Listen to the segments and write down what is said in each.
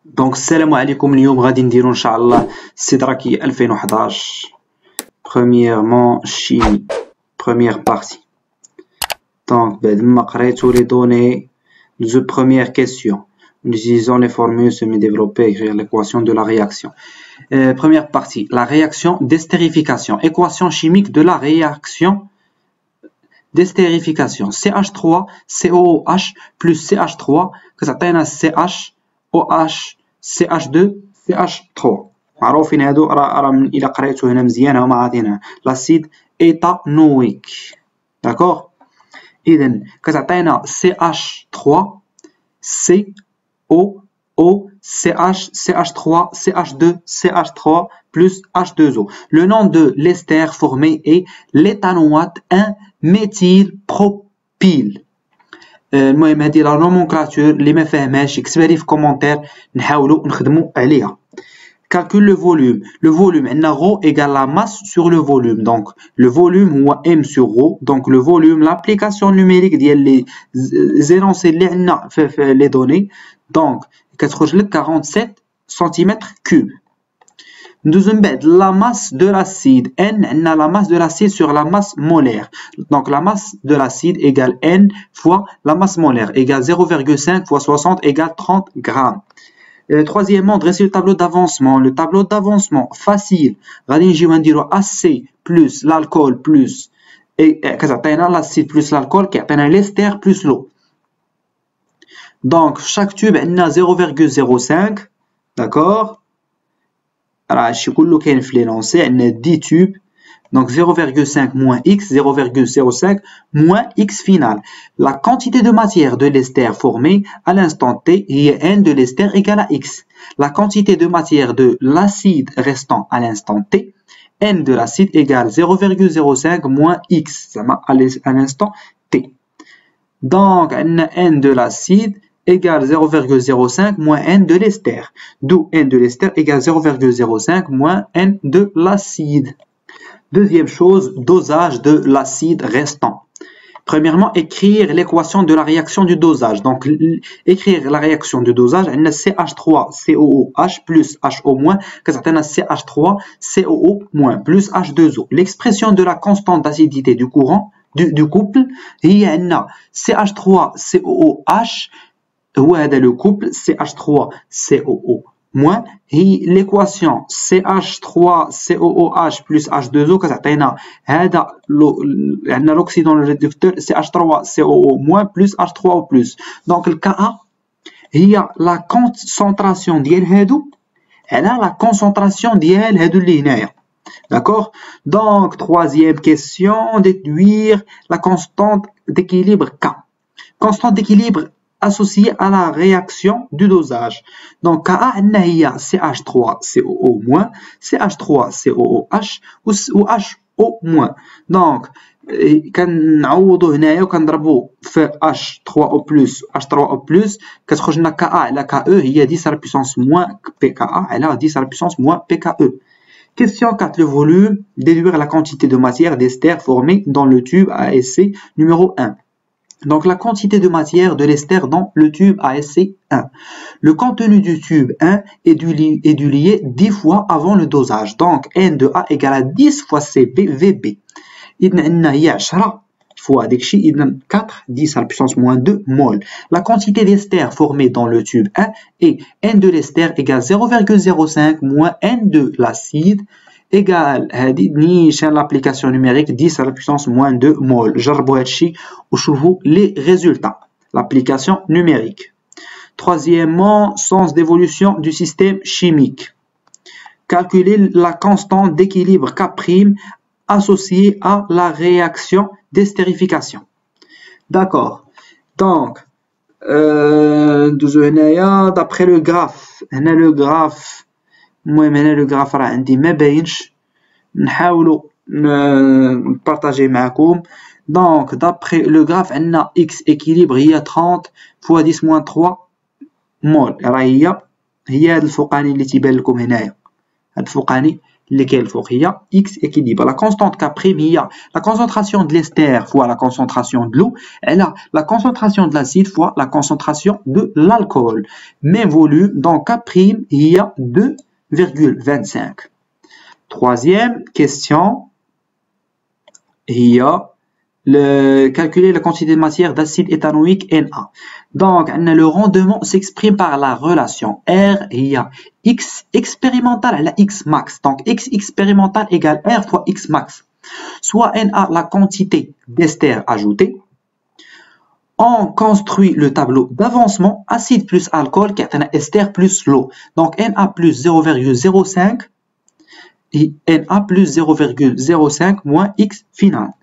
دونك السلام عليكم. اليوم غادي نديرو ان شاء الله استدراكي 2011 premièrement chimie première partie. Donc بعد ما قريتو les données de première question en utilisant les formules semi-développées écrire l'équation de la réaction. Première partie, la réaction d'estérification, équation chimique de la réaction d'estérification. CH3 COOH plus CH3 كتعطينا CHOH CH2 CH3 معروفين هادو راه من الى قريتو هنا مزيان هما عاطينها لاسيد ايتانويك. داكوغ اذا كتعطينا CH3 CO O CH CH3 CH2 CH3 plus H2O. Le nom de l'ester formé est l'éthanoate 1 méthylpropyl. المهم هذه لا نومونكلاتور اللي ما فاهماش يكتبها لي في كومونتير نحاولوا نخدموا عليها. Calcule le volume. Le volume عندنا rho égale la masse sur le volume. Donc le volume هو m sur rho. Donc le volume l'application numérique ديال لي زينونسي اللي عندنا في لي دوني. Donc كتخرج لك 47 سنتيمتر كوب. ندوزو من بعد la masse de l'acide. N عندنا la masse de l'acide sur la masse molaire. Donc la masse de l'acide égale N fois la masse molaire égale 0,5 fois 60 égale 30 grammes. Troisièmement, dresser le tableau d'avancement. Le tableau d'avancement facile. غادي نجيو نديرو AC plus l'alcool plus كتعطينا l'acide plus l'alcool كيعطينا l'ester plus l'eau. Donc chaque tube عندنا 0,05. D'accord. راه هادشي كله كاين في لي لونسي عندنا 10 tubes. Donc 0,5 moins x, 0,05 moins x final. La quantité de matière de l'ester formée à l'instant t est n de l'ester égale à x. La quantité de matière de l'acide restant à l'instant t, n de l'acide égale 0,05 moins x à l'instant t. Donc n de l'acide égale 0,05 moins n de l'ester. D'où n de l'ester égale 0,05 moins n de l'acide. Deuxième chose, dosage de l'acide restant. Premièrement, écrire l'équation de la réaction du dosage. Donc, écrire la réaction du dosage, on a CH3COOH plus HO-, كتعطينا CH3COO- plus H2O. L'expression de la constante d'acidité du courant du couple هي عندنا CH3COOH هو هذا le couple CH3COO- هي l'équation CH3COOH plus H2O كتعطينا هذا عندنا l'oxydant le réducteur CH3COO- plus H3O plus. Donc الكا هي la concentration ديال هادو على la concentration ديال هادو اللي هنايا. D'accord. Donc troisième question, déduire la constante d'équilibre K. Constante d'équilibre associée à la réaction du dosage. Donc Ka هي CH3COO-, CH3COOH ou HO-. Donc كنعوضو هنايا وكنضربو في H3O+, H3O+, كتخرج لنا Ka على Ke هي 10 à la puissance moins pKa على 10 à la puissance moins pKe. Question 4. Le volume, déduire la quantité de matière d'ester formée dans le tube ASC numéro 1. Donc la quantité de matière de l'ester dans le tube ASC 1. Le contenu du tube 1 est du lié 10 fois avant le dosage. Donc N de A égale à 10 fois CVB. إذن عندنا هي 10 fois داكشي إذن 4 10 à la puissance moins 2 mol. La quantité d'ester formée dans le tube 1 est N de l'ester égale 0,05 moins N de l'acide égale هذه نيشان l'application numérique 10 à la puissance moins 2 mol. جربوا هادشي وشوفوا les résultats. L'application numérique. Troisièmement, sens d'évolution du système chimique. Calculer la constante d'équilibre K' associée à la réaction d'estérification. D'accord. Donc d'après le graphe هنا le graphe المهم هنا لو غراف راه عندي ما باينش نحاولوا نبارطاجي معكم. دونك دابري لو غراف عندنا اكس اكيليبر هي 30 فوا 10 موان 3 مول. راه هي هاد الفوقاني اللي تيبان لكم هنايا. هاد الفوقاني lesquelles فوق هي X équilibre. La constante K' هي la concentration de l'ester fois la concentration de l'eau. Elle a la concentration de l'acide fois la concentration de l'alcool. Même volume, donc K' il y a 2,25. Troisième question, il y a calculer la quantité de matière d'acide éthanoïque Na. Donc, le rendement s'exprime par la relation R, il y a X expérimental à la X max. Donc, X expérimental égale R fois X max. Soit Na, la quantité d'ester ajoutée. On construit le tableau d'avancement, acide plus alcool, qui est ester plus l'eau. Donc, Na plus 0,05 et Na plus 0,05 moins X final.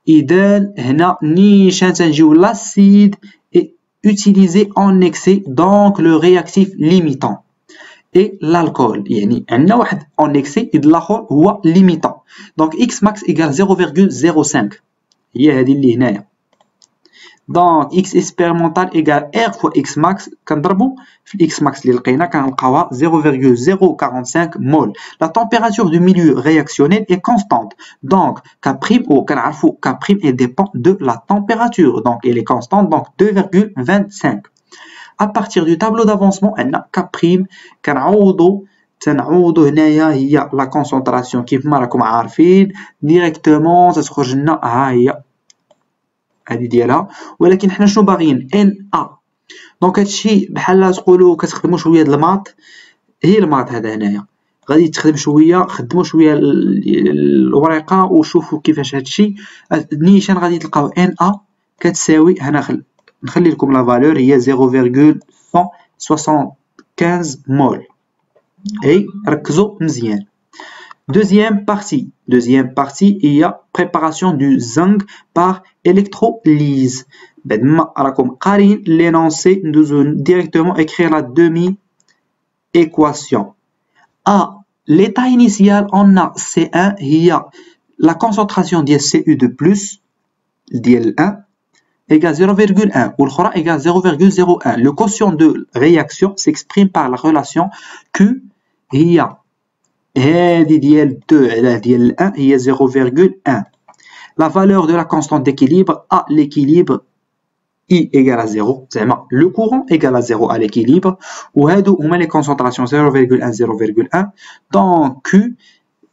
إذن هنا نيشان تنجيو l'acide est utilisé en excès, donc le réactif limitant. Et l'alcool, يعني عندنا واحد en excès et الآخر هو limitant. Donc X max égale 0,05. هي هذه اللي هنايا. Donc X expérimental égale R fois X max. كنضربو في X max اللي لقينا كنلقاوها 0,045 mol. La température du milieu réactionnel est constante. Donc K'O كنعرفو K' elle dépend de la température. Donc elle est constante, donc 2,25. À partir du tableau d'avancement, عندنا K' كنعوضو هنايا هي la concentration كيف ما راكم عارفين ديريكتومون تتخرج لنا ها هي هذه ديالها. ولكن حنا شنو باغيين Na. دونك هادشي بحال تقولوا كتخدموا شويه د الماط. هي الماط هذا هنايا غادي تخدم شويه، خدموا شويه الورقه وشوفوا كيفاش هادشي نيشان غادي تلقاو Na كتساوي هنا نخلي لكم لا فالور هي 0,175 مول. اي ركزوا مزيان. Deuxième partie, il y a préparation du zinc par électrolyse. بعد ما راكم قارين l'énoncé, nous allons directement écrire la demi-équation. À l'état initial, on a C1, il y a la concentration de Cu2+, ديال 1, égale 0,1 ou l'autre égale 0,01. Le quotient de réaction s'exprime par la relation Q, il y a هذه ديال 2 على ديال 1 هي 0,1. La valeur de la constante d'équilibre à l'équilibre I égale à 0. زعما le courant égale à 0 à l'équilibre. وهادو هما les concentrations 0,1 0,1. Donc Q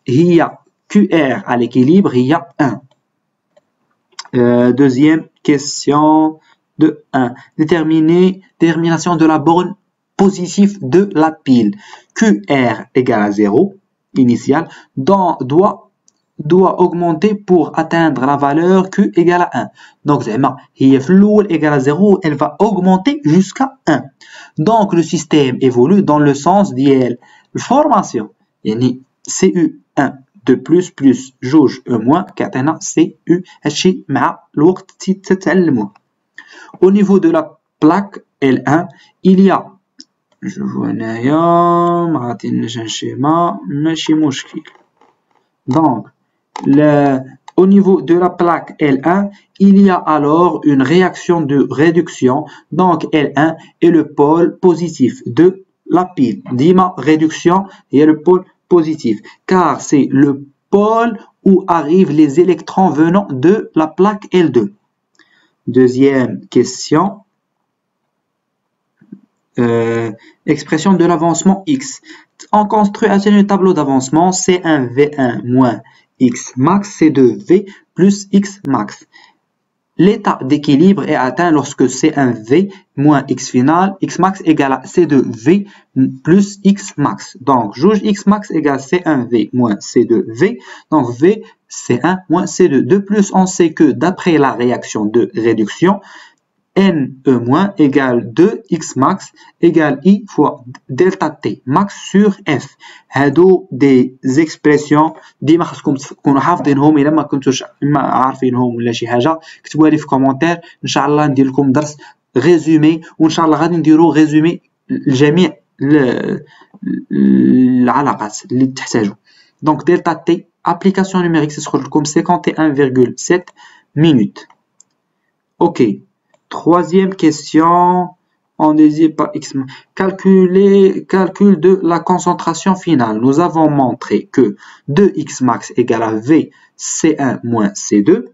هي QR à l'équilibre هي 1. Deuxième question de 1. Détermination de la borne positive de la pile. QR égale à 0. Initial doit augmenter pour atteindre la valeur Q égale à 1. Donc, هي في الأول égale à 0, elle va augmenter jusqu'à 1. Donc, le système évolue dans le sens de la formation. يعني CU1 de plus جوج moins كيعطينا CU هادشي مع الوقت تتعلموه. Au niveau de la plaque L1, il y a نشوفو هنايا ما عطيناش ان شيما ماشي مشكل. Donc au niveau de la plaque L1, il y a alors une réaction de réduction. Donc L1 est le pôle positif de la pile. Dima réduction et le pôle positif, car c'est le pôle où arrivent les électrons venant de la plaque L2. Deuxième question. Expression de l'avancement X. On construit un tableau d'avancement C1V1 moins X max, C2V plus X max. L'état d'équilibre est atteint lorsque C1V moins X final, X max égale à C2V plus X max. Donc, jauge X max égale C1V moins C2V. Donc, V, C1 moins C2. De plus, on sait que d'après la réaction de réduction, Ne- égale 2x max égale I fois delta T max sur F. هادو des expressions ديما خاصكم تكونوا حافظينهم. الا ما كنتوش عارفينهم ولا شي حاجه كتبوها لي في كومونتير، ان شاء الله ندير لكم درس ريزومي، وان شاء الله غادي نديرو ريزومي لجميع العلاقات اللي تحتاجوا. دونك دلتا تي application numérique تدخل لكم 51,7 minutes. Ok. Troisième question on désire par X. Calcul de la concentration finale. Nous avons montré que 2X max égale à V C1 moins C2.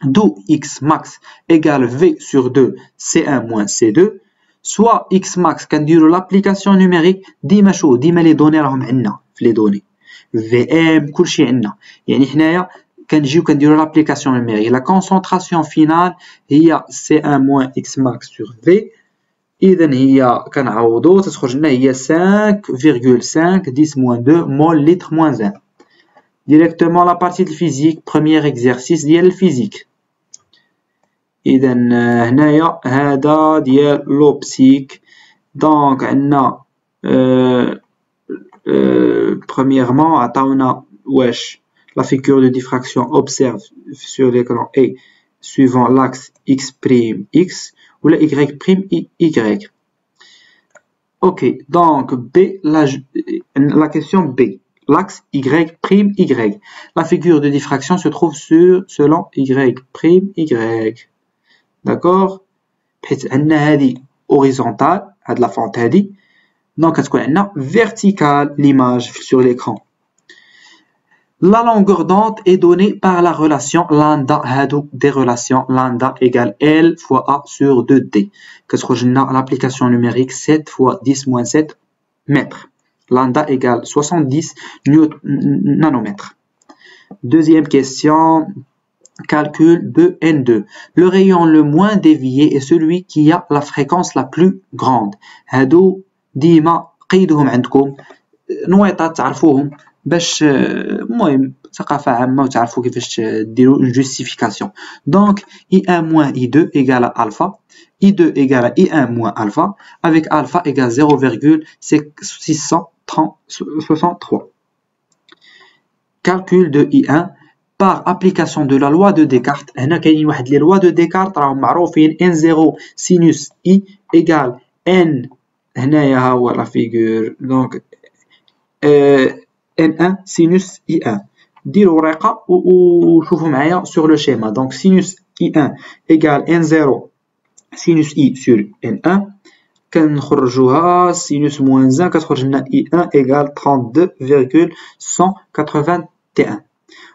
D'où X max égale V sur 2 C1 moins C2. Soit X max كنديروا l'application numérique ديما شو ديما les données راهم عندنا في les données VM كلشي عندنا يعني حنايا كنجيو كنديروا l'application numérique la concentration finale هي C1 moins X max sur V اذا هي كنعوضوا تتخرج لنا هي 5,5 10 moins 2 mol litre moins 1 directement la partie de physique premier exercice ديال الفيزيك إذا هنايا هذا ديال لوبسيك دونك عندنا premièrement عطاونا واش la figure de diffraction observe sur l'écran est suivant l'axe x' x ou la y' y. Ok, donc B, la question B. L'axe y', y. La figure de diffraction se trouve selon y', y. D'accord? بحيث عندنا هذه horizontale هاد la fente هذه donc كتكون عندنا verticale l'image sur l'écran. La longueur d'onde est donnée par la relation lambda هادو des relations lambda égale L fois A sur 2D. كتخرج لنا l'application numérique 7 fois 10 moins 7 mètres. Lambda égale 70 nanomètres. Deuxième question. Calcul de N2. Le rayon le moins dévié est celui qui a la fréquence la plus grande. هادو ديما قيدوهم عندكم نويطات تعرفوهم باش المهم ثقافة عامة وتعرفوا كيفاش ديروا une justification. Donc I1 moins I2 égale à alpha, I2 égale à I1 moins alpha, avec alpha égale 0,663. Calcul de I1 par application de la loi de Descartes. هنا كاينين واحد لي لوا دو ديكارت راهم معروفين n0 sinus I égale n هنايا ها هو لا فيغور دونك n1 sinus I1 ديروا ورقه وشوفوا معايا sur le schéma. Donc sinus I1 égale n0 sinus I sur n1 كنخرجوها sinus moins 1 كتخرج لنا I1 égale 32,181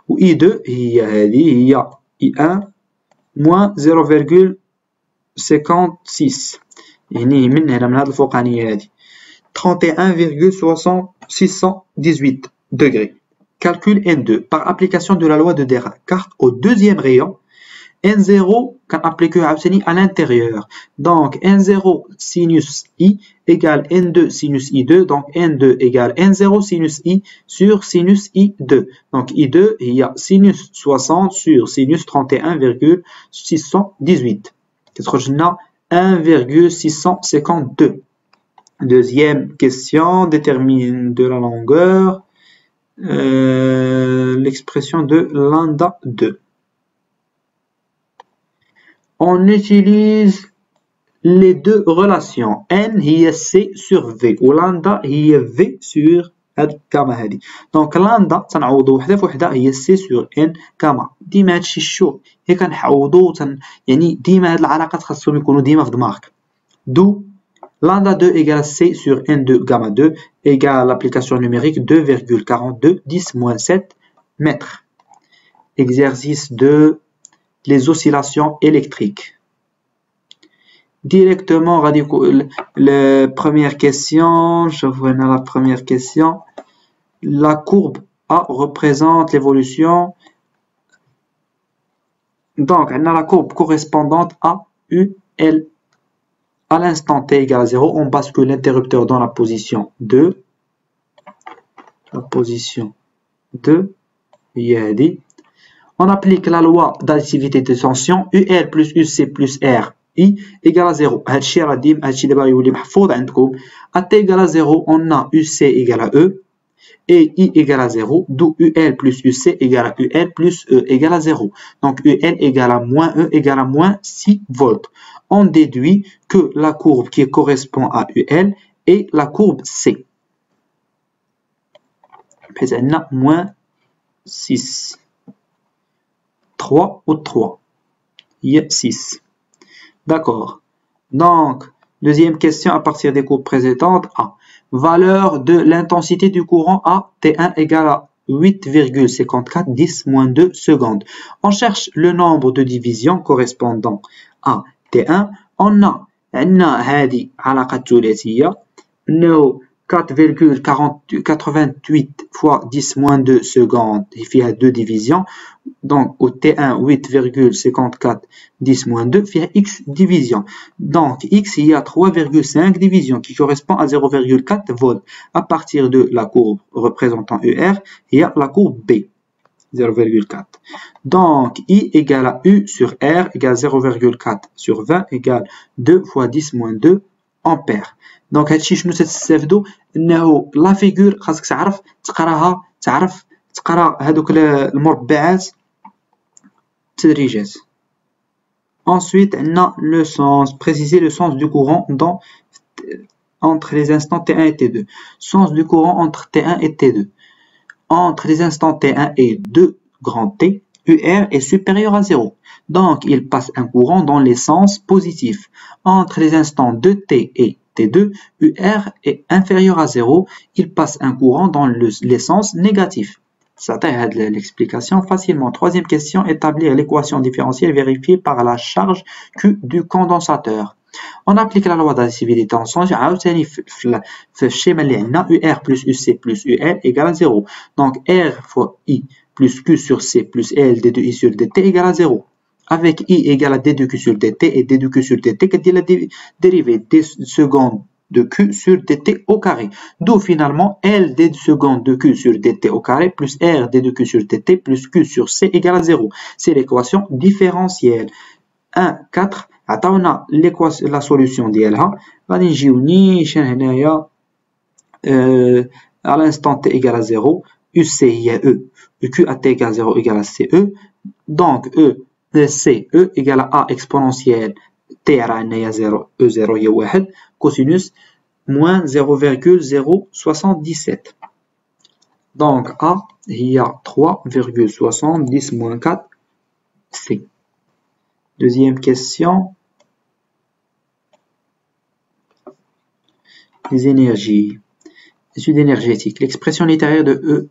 و I2 هي هذه هي I1 moins 0,56 يعني من هنا من هذه الفوقانية هذه 31,618 degrés. Calcul N2 par application de la loi de Descartes au deuxième rayon. N0 كان appliqué عاوتاني à l'intérieur. Donc N0 sinus I égale N2 sinus I2. Donc N2 égale N0 sinus I sur sinus I2. Donc I2 هي sinus 60 sur sinus 31,618. كتخرج لنا 1,652. Deuxième question, détermine de la longueur l'expression de lambda 2. On utilise les deux relations. N هي C sur V و lambda هي V sur هاد كاما هادي. دونك لامدا تنعوضو وحده فوحده هي C sur N كاما. ديما هادشي الشو هي كنعوضو يعني ديما هاد العلاقات خاصهم يكونوا ديما في دماغك. دو lambda 2 égale C sur N2 gamma 2 égale l'application numérique 2,42 10 moins 7 mètres. Exercice 2. Les oscillations électriques. Directement, la première question, je vois la première question. La courbe A représente l'évolution. Donc, on a la courbe correspondante à UL. À l'instant t égale à 0, on bascule l'interrupteur dans la position 2. La position 2, يهدي. On applique la loi d'additivité de tension UL plus UC plus RI égale à 0. هادشي راه ديما هادشي دابا يولي محفوظ عندكم. À T égale à 0, on a UC égale à E et I égale à 0. D'où UL plus UC égale à UL plus E égale à 0. Donc UL égale à moins E égale à moins 6 volts. On déduit que la courbe qui correspond à UL est la courbe C. Puis on a moins 6. 3 ou 3. Il y a 6. D'accord. Donc, Deuxième question à partir des courbes précédentes. A. Valeur de l'intensité du courant à T1 égale à 8,54 10-2 secondes. On cherche le nombre de divisions correspondant à T1. On a هذه علاقة ثلاثية أنه 4,88 fois 10-2 secondes il y a deux divisions. Donc au T1 8,54 10-2 il y a X divisions. Donc X il y a 3,5 divisions qui correspond à 0,4 volts. À partir de la courbe représentant ER, il y a la courbe B 0,4. Donc I égale à U sur R égale 0,4 sur 20 égale 2 fois 10-2 ampères. دونك هادشي شنو تستافدو انه لا فيغور خاصك تعرف تقراها تقرا هادوك المربعات تدريجات. Ensuite عندنا le sens, préciser le sens du courant dans entre les instants T1 et T2. Sens du courant entre T1 et T2. Entre les instants T1 et 2 grand T, UR est supérieur à 0. Donc il passe un courant dans les sens positifs. Entre les instants 2T et T2, UR est inférieur à 0, il passe un courant dans les sens négatifs. Ça t'aide l'explication facilement. Troisième question, établir l'équation différentielle vérifiée par la charge Q du condensateur. On applique la loi d'additivité en sens عاوتاني في الشيما اللي عندنا UR plus UC plus UL égale à 0. Donc R fois I plus Q sur C plus L d2I sur dt égale à 0. Avec I égale à d2Q sur dt et d2Q sur dt, qu'est-ce la dérivée d secondes de Q sur dt au carré. D'où finalement L d secondes de Q sur dt au carré plus R d2Q sur dt plus Q sur C égale à 0. C'est l'équation différentielle. 1, 4. عطاونا la solution ديالها غادي نجيو نيشان هنايا à l'instant t égale à 0 UC هي E Q à t égale 0 égale à CE. Donc CE égale à A exponentielle t راه عندنا 0 E0 هي 1 cosinus moins 0,077. Donc A هي 3,70 moins 4 C. Deuxième question. Les énergies. Étude énergétique. L'expression littéraire de E.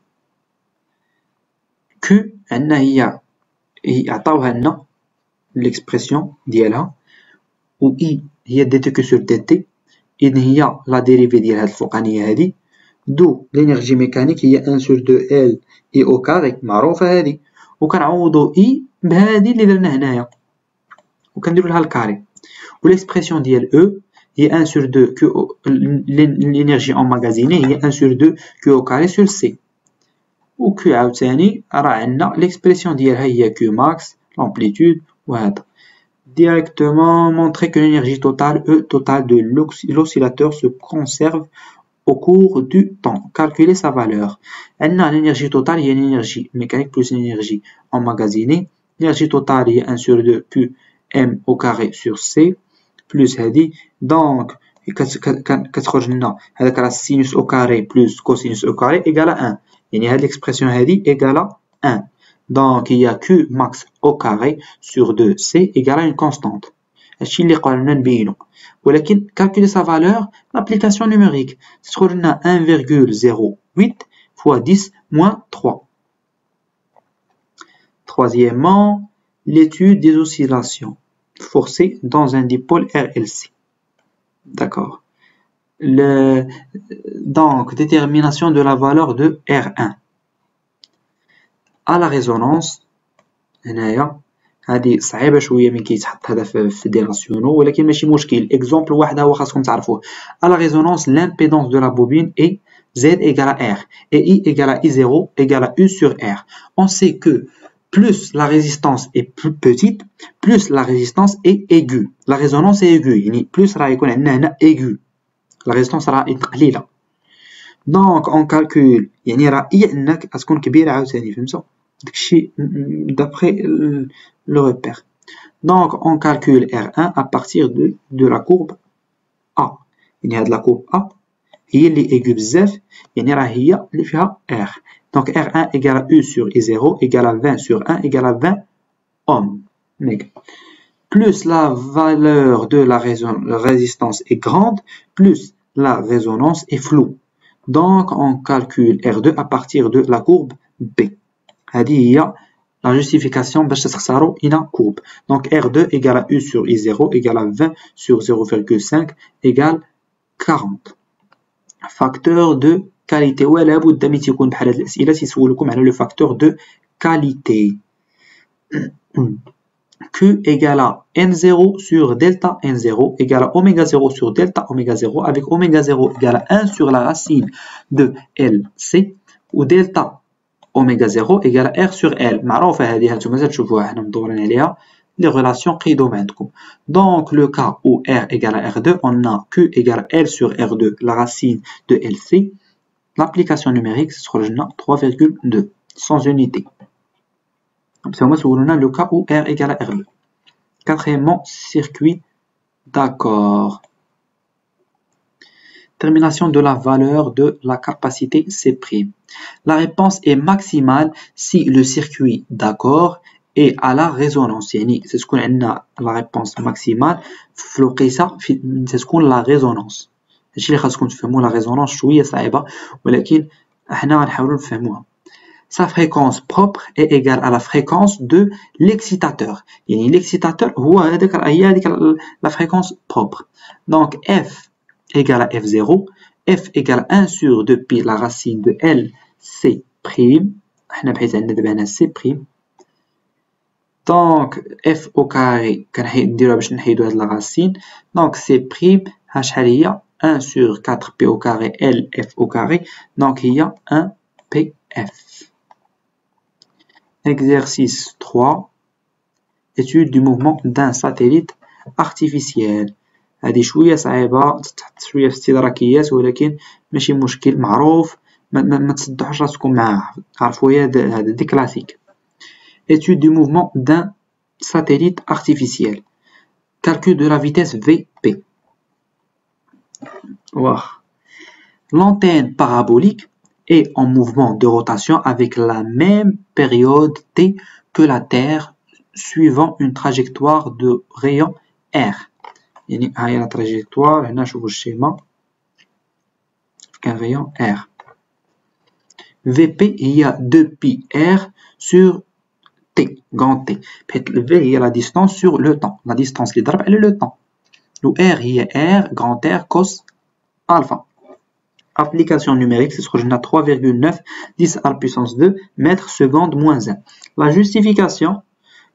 Q, هي عطاوها لنا l'expression ديالها و I هي d2Q sur dt. إذن هي لا ديريفي ديال هاد الفوقانية هادي. دو l'énergie mécanique هي 1 sur 2 L I au carré معروفة هادي. وكنعوضو I بهادي اللي درنا هنايا. وكنديرو لها الكاري. و l'expression ديال E هي 1 sur 2 Q l'énergie emmagasinée هي 1 sur 2 Q au carré sur C. و Q عاوتاني راه عندنا l'expression ديالها هي Q max l'amplitude وهذا. Directement montrer que l'énergie totale E totale de l'oscillateur se conserve au cours du temps. Calculer sa valeur. عندنا l'énergie totale هي l'énergie mécanique plus l'énergie emmagasinée. L'énergie totale هي 1 sur 2 Q M au carré sur C plus هادي. Donc كتخرج لنا هذاك راه sinus au carré plus cosinus au carré égale à 1. يعني هاد l'expression هادي égale à 1. Donc il y a Q max au carré sur 2C égale à une constante. هادشي اللي قالنا نبينو. ولكن calculer sa valeur, l'application numérique. تخرج لنا 1,08 fois 10 moins 3. Troisièmement, l'étude des oscillations forcées dans un dipôle RLC. D'accord. Donc, détermination de la valeur de R1. À la résonance, هنايا هذه صعيبة شوية من كيتحط هذا في دي راسيونو ولكن ماشي مشكل. اكزومبل واحد هو خاصكم تعرفوه. À la résonance, l'impédance de la bobine est Z égale à R et I égale à I0 égale à U sur R. On sait que plus la résistance est plus petite, plus la résistance est aiguë. La résonance est aiguë, يعني plus راه يكون عندنا هنا aiguë. La résistance راه قليلة. Donc on calcule يعني راه I عندنا كتكون كبيرة عاوتاني فهمتو؟ داكشي d'après le repère. Donc on calcule R1 à partir de la courbe A. يعني هاد la courbe A هي اللي aiguë بزاف يعني راه هي اللي فيها R. Donc R1 égale à U sur I0 égale à 20 sur 1 égale à 20 ohms. plus la valeur de la résistance est grande, plus la résonance est floue. Donc, on calcule R2 à partir de la courbe B. Il y a la justification de la courbe. Donc, R2 égale à U sur I0 égale à 20 sur 0,5 égale 40. Facteur de qualité. ولا بد من تكون بحال هاد الأسئلة تيسولكم على le facteur de qualité. Q égale à N0 sur delta N0 égale à oméga 0 sur delta oméga 0 avec oméga 0 égale à 1 sur la racine de LC ou delta oméga 0 égale à R sur L. معروفة هذه هانتوما تشوفوها حنا مدورين عليها les relations قيدو عندكم. Donc le cas où R égale à R2, on a Q égale à L sur R2, la racine de LC. L'application numérique, ce sera 3,2 sans unité. C'est le cas où R égale à R2. Quatrièmement, circuit d'accord. Termination de la valeur de la capacité C'. La réponse est maximale si le circuit d'accord est à la résonance. C'est ce qu'on a la réponse maximale. C'est ce qu'on a la résonance. الشيء اللي خاصكم تفهموا la résonance شوية صعيبة ولكن احنا غنحاولوا نفهموها. Sa fréquence propre est égale à la fréquence de l'excitateur. يعني l'excitateur هي هذيك la fréquence propre. Donc F égale à F0, F égale à 1 sur 2pi la racine de L C'. احنا بحيث عندنا دابا هنا C'. Donc F au carré كنديروها باش نحيدو هاد la racine. Donc C' ها شحال هي 1 sur 4p au carré LF au carré. Donc il y a 1 PF. Exercice 3. Étude du mouvement d'un satellite artificiel. هذه شوية صعيبة تتحط شوية في استدراكيات ولكن ماشي مشكل معروف ما تصدحوش راسكم معاه عرفوا هذا دي كلاسيك. Étude du mouvement d'un satellite artificiel. Calcul de la vitesse VP. Wow. L'antenne parabolique est en mouvement de rotation avec la même période T que la Terre suivant une trajectoire de rayon R. يعني هاي la trajectoire هنا نشوفوا الشيما كان rayon R. VP هي 2πr sur T, grand T. V هي la distance sur le temps. La distance اللي ضرب على le temps. و R هي R grand R cos alpha. Application numérique, c'est ce que je n'ai 3,9 10 à la puissance 2 mètres seconde moins 1. La justification,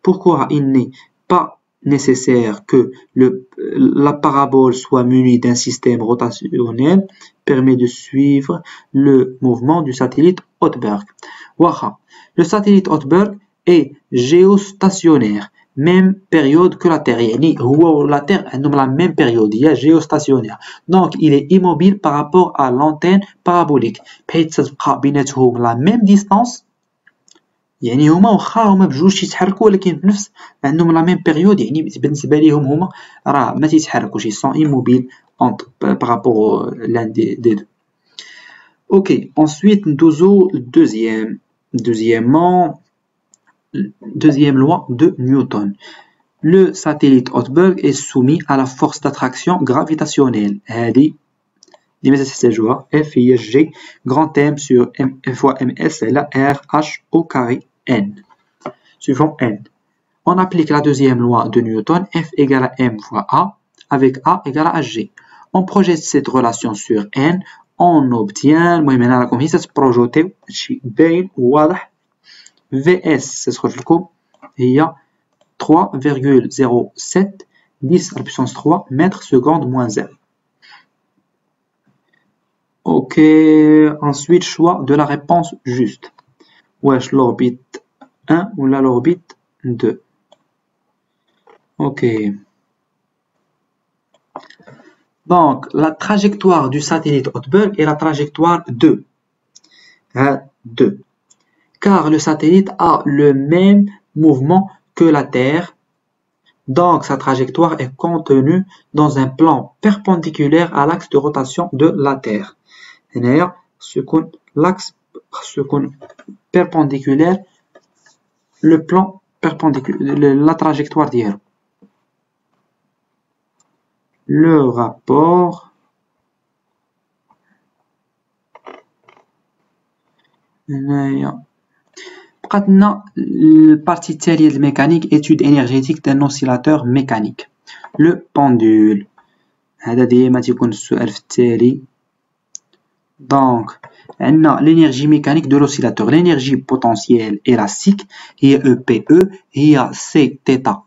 pourquoi il n'est pas nécessaire que la parabole soit munie d'un système rotationnel, permet de suivre le mouvement du satellite Oertberg. Le satellite Oertberg est géostationnaire. Même période que la Terre. يعني هو la Terre عندهم la même période. Il y a géostationnaire. Donc il est immobile par rapport à l'antenne parabolique. بحيث تبقى بيناتهم la même distance. يعني هما واخا هما بجوج يتحركوا ولكن في نفس عندهم la même période. يعني بالنسبة ليهم هما راه ما تيتحركوش. Ils sont immobiles par rapport à l'un des deux. Ok. Ensuite ندوزو Deuxième loi de Newton. Le satellite Oertberg est soumis à la force d'attraction gravitationnelle. هذه اللي ما تحتاجوها F هي G grand M sur M fois MS là R H au carré N. Suivant N. On applique la deuxième loi de Newton. F égale à M fois A avec A égale à G. On projette cette relation sur N. On obtient المهم هنا راكم هي تتبروجوتيو هادشي باين وواضح. VS تتخرج لكم هي 3,07 10 à la puissance 3 mètres seconde moins 1. Ok, ensuite choix de la réponse juste. Wesh l'orbite 1 ou l'orbite 2. Ok. Donc la trajectoire du satellite Oertberg est la trajectoire 2. 2. Car le satellite a le même mouvement que la Terre, donc sa trajectoire est contenue dans un plan perpendiculaire à l'axe de rotation de la Terre. L'axe perpendiculaire, le plan perpendiculaire, la trajectoire d'hier. le rapport بقات لنا البارتي التالية د الميكانيك étude énergétique d'un oscillateur mécanique le pendule. هذا ديما تيكون السؤال في التالي. دونك عندنا l'énergie mécanique de l'oscillateur. l'énergie potentielle élastique هي EPE هي C θ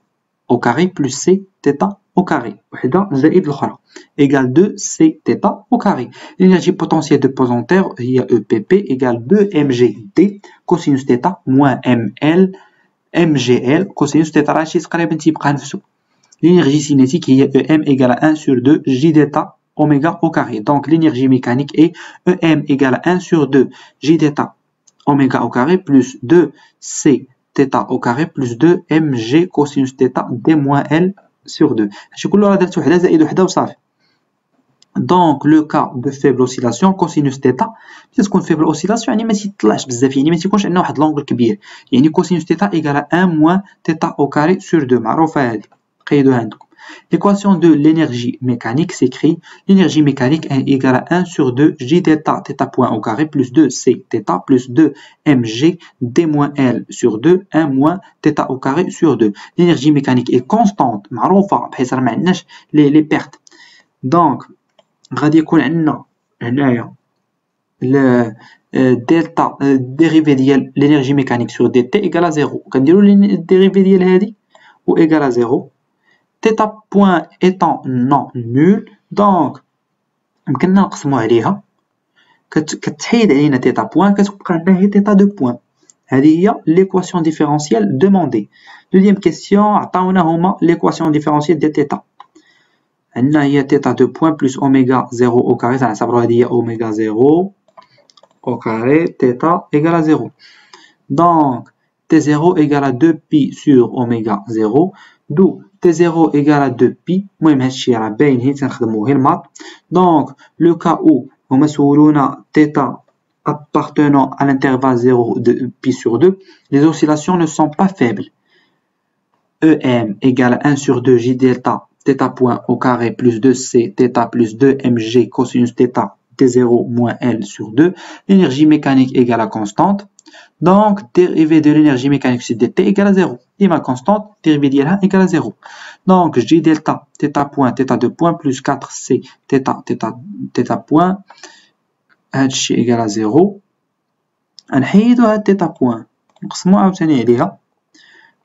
au carré plus C θ au carré وحدة زائد الأخرى égale 2 C θ au carré. l'énergie potentielle de pesanteur هي EPP égale 2 mgd cosinus θ moins ml mgl cosinus θ. راه شي تقريبا تيبقى نفسو. l'énergie cinétique هي EM égale 1 sur 2 j θ oméga au carré. Donc l'énergie mécanique est EM égale 1 sur 2 j θ oméga au carré plus 2 C θ au carré plus 2 mg cosinus θ d moins L sur 2. هادشي كله راه درت وحده زائد وحده وصافي. دونك لو كا دو فيبل اوسيلاسيون كوسينوس θ تكون فيبل اوسيلاسيون يعني ما تيطلعش بزاف يعني ما تيكونش عندنا واحد لونغل كبير يعني كوسينوس θ ايكال 1 موان θ au carré sur 2 معروفه هذه قيدوها عندكم. l'équation de l'énergie mécanique s'écrit l'énergie mécanique est égale à 1 sur 2 j θ θ point au carré plus 2 c θ plus 2 mg d moins L sur 2 1 moins θ au carré sur 2. l'énergie mécanique est constante معروفه بحيث راه ما عندناش لي بيرت. دونك غادي يكون عندنا هنايا دلتا ديريفي ديال l'énergie mécanique sur dt égale à 0. كنديرو الديريفي ديال هذه و égale à 0. θ point étant non nul donc يمكننا نقسمو عليها كتحيد علينا θ point كتبقى عندنا هي θ دو point. هذه هي l'équation différentielle demandée. deuxième question عطاونا هما l'équation différentielle ديال θ. عندنا هي θ دو point plus oméga 0 au carré تنعتبرو هذه هي oméga 0 au carré θ égale à 0. donc T0 égale à 2 pi sur oméga 0 d'où T0 égale à 2 pi. المهم هادشي راه باين هي تنخدمو غير الماط. دونك لو كا او هما سولونا θ appartenant à l'intervalle 0 de pi sur 2 les oscillations ne sont pas faibles. EM égale à 1 sur 2 j delta θ point au carré plus 2c θ plus 2 mg cosinus θ d0 moins L sur 2. l'énergie mécanique égale à constante. donc dérivée de l'énergie mécanique sur dt égale à 0. ديما constante dérivée ديالها égale à 0. donc j delta θ point θ de point plus 4c θ point هادشي égale à 0. نحيدو هاد θ point نقسمو عاوتاني عليها.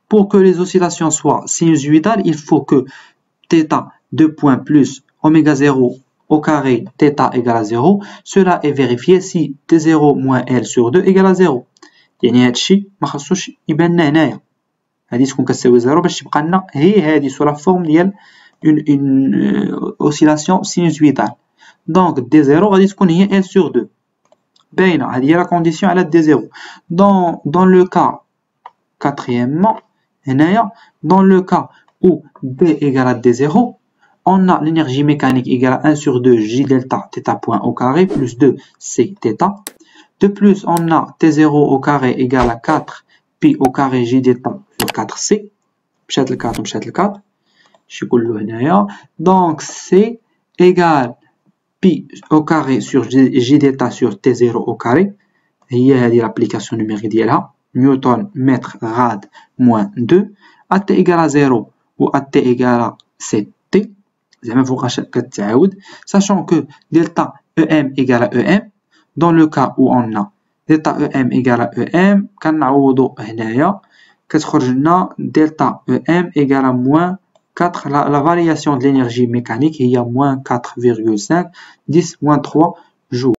pour que les oscillations soient sinusoïdales il faut que θ de point plus oméga 0 au carré θ égale à 0. cela est vérifié si t0 moins L sur 2 égale à 0. يعني هادشي ما خصوش يبان لنا هنايا هادي تكون كتساوي 0 باش تبقى لنا هي هادي سو لا فورم ديال اون اوسيلاسيون سينوسويدال. دونك دي 0 غادي تكون هي L sur 2 باينه هادي هي لا كونديسيون على دي 0. dans le cas quatrièmement هنايا dans le cas où B égale à D0 on a l'énergie mécanique égale à 1 sur 2 J delta θ point au carré plus 2 C θ. De plus, on a T0 au carré égale à 4 pi au carré J delta sur 4C. مشات ل 4 مشات ل 4 شي كله هنايا. donc C égale pi au carré sur J delta sur T0 au carré. هي هذه l'application numérique ديالها Newton mètre rad moins 2 à t égale à 0 ou à t égale à 7t زعما فوقاش كتعاود sachant que delta EM égale à EM. dans le cas où on a delta EM égale à EM كنعوضو هنايا كتخرج لنا delta EM égale à moins 4. la variation de l'énergie mécanique هي moins 4,5 10 moins 3 joules.